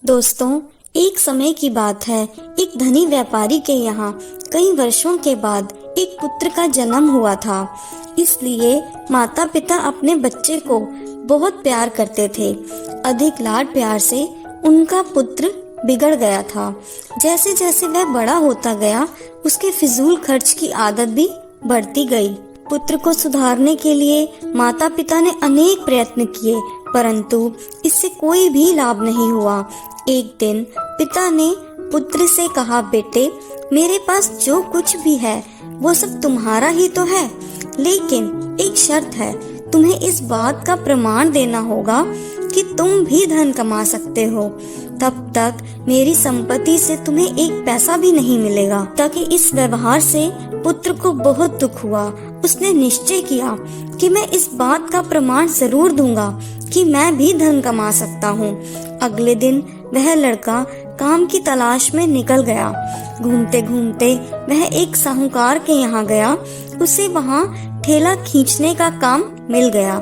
दोस्तों, एक समय की बात है। एक धनी व्यापारी के यहाँ कई वर्षों के बाद एक पुत्र का जन्म हुआ था। इसलिए माता पिता अपने बच्चे को बहुत प्यार करते थे। अधिक लाड प्यार से उनका पुत्र बिगड़ गया था। जैसे जैसे वह बड़ा होता गया, उसके फिजूल खर्च की आदत भी बढ़ती गई। पुत्र को सुधारने के लिए माता पिता ने अनेक प्रयत्न किए, परंतु इससे कोई भी लाभ नहीं हुआ। एक दिन पिता ने पुत्र से कहा, बेटे, मेरे पास जो कुछ भी है वो सब तुम्हारा ही तो है, लेकिन एक शर्त है। तुम्हें इस बात का प्रमाण देना होगा कि तुम भी धन कमा सकते हो। तब तक मेरी संपत्ति से तुम्हें एक पैसा भी नहीं मिलेगा। ताकि इस व्यवहार से पुत्र को बहुत दुख हुआ। उसने निश्चय किया कि मैं इस बात का प्रमाण जरूर दूंगा कि मैं भी धन कमा सकता हूँ। अगले दिन वह लड़का काम की तलाश में निकल गया। घूमते घूमते वह एक साहूकार के यहाँ गया। उसे वहाँ ठेला खींचने का काम मिल गया।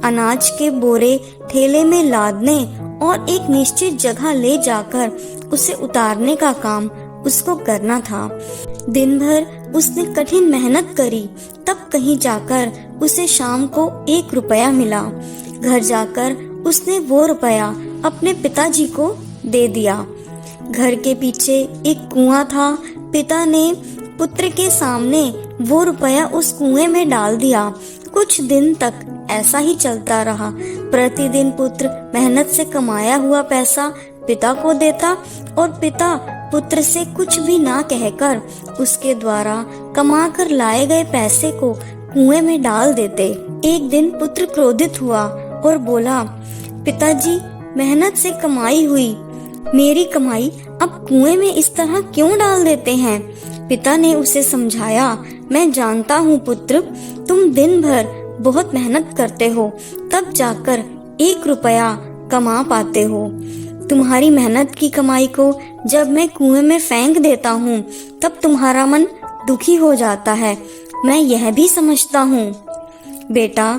अनाज के बोरे ठेले में लादने और एक निश्चित जगह ले जाकर उसे उतारने का काम उसको करना था। दिन भर उसने कठिन मेहनत करी, तब कहीं जाकर उसे शाम को 1 रुपया मिला। घर जाकर उसने वो रुपया अपने पिताजी को दे दिया। घर के पीछे एक कुआं था। पिता ने पुत्र के सामने वो रुपया उस कुएं में डाल दिया। कुछ दिन तक ऐसा ही चलता रहा। प्रतिदिन पुत्र मेहनत से कमाया हुआ पैसा पिता को देता और पिता पुत्र से कुछ भी ना कहकर उसके द्वारा कमा कर लाए गए पैसे को कुएं में डाल देते। एक दिन पुत्र क्रोधित हुआ और बोला, पिताजी, मेहनत से कमाई हुई मेरी कमाई अब कुएं में इस तरह क्यों डाल देते हैं? पिता ने उसे समझाया, मैं जानता हूँ पुत्र, तुम दिन भर बहुत मेहनत करते हो, तब जाकर 1 रुपया कमा पाते हो। तुम्हारी मेहनत की कमाई को जब मैं कुएं में फेंक देता हूँ, तब तुम्हारा मन दुखी हो जाता है। मैं यह भी समझता हूँ। बेटा,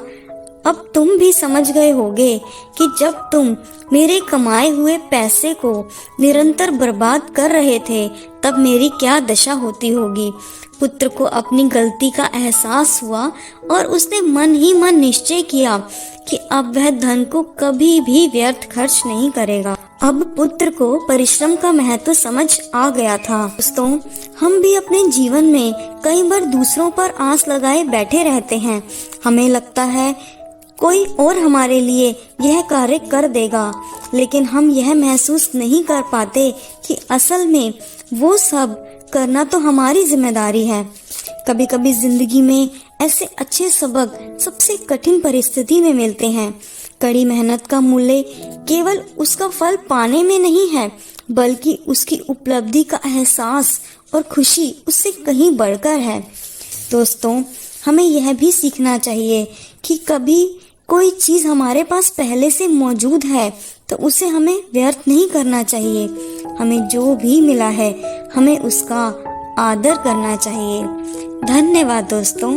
अब तुम भी समझ गए होगे कि जब तुम मेरे कमाए हुए पैसे को निरंतर बर्बाद कर रहे थे, तब मेरी क्या दशा होती होगी। पुत्र को अपनी गलती का एहसास हुआ और उसने मन ही मन निश्चय किया कि अब वह धन को कभी भी व्यर्थ खर्च नहीं करेगा। अब पुत्र को परिश्रम का महत्व समझ आ गया था। दोस्तों, हम भी अपने जीवन में कई बार दूसरों पर आस लगाए बैठे रहते हैं। हमें लगता है कोई और हमारे लिए यह कार्य कर देगा, लेकिन हम यह महसूस नहीं कर पाते कि असल में वो सब करना तो हमारी जिम्मेदारी है। कभी कभी जिंदगी में ऐसे अच्छे सबक सबसे कठिन परिस्थिति में मिलते हैं। कड़ी मेहनत का मूल्य केवल उसका फल पाने में नहीं है, बल्कि उसकी उपलब्धि का एहसास और खुशी उससे कहीं बढ़कर है। दोस्तों, हमें यह भी सीखना चाहिए कि कभी कोई चीज हमारे पास पहले से मौजूद है तो उसे हमें व्यर्थ नहीं करना चाहिए। हमें जो भी मिला है, हमें उसका आदर करना चाहिए। धन्यवाद दोस्तों।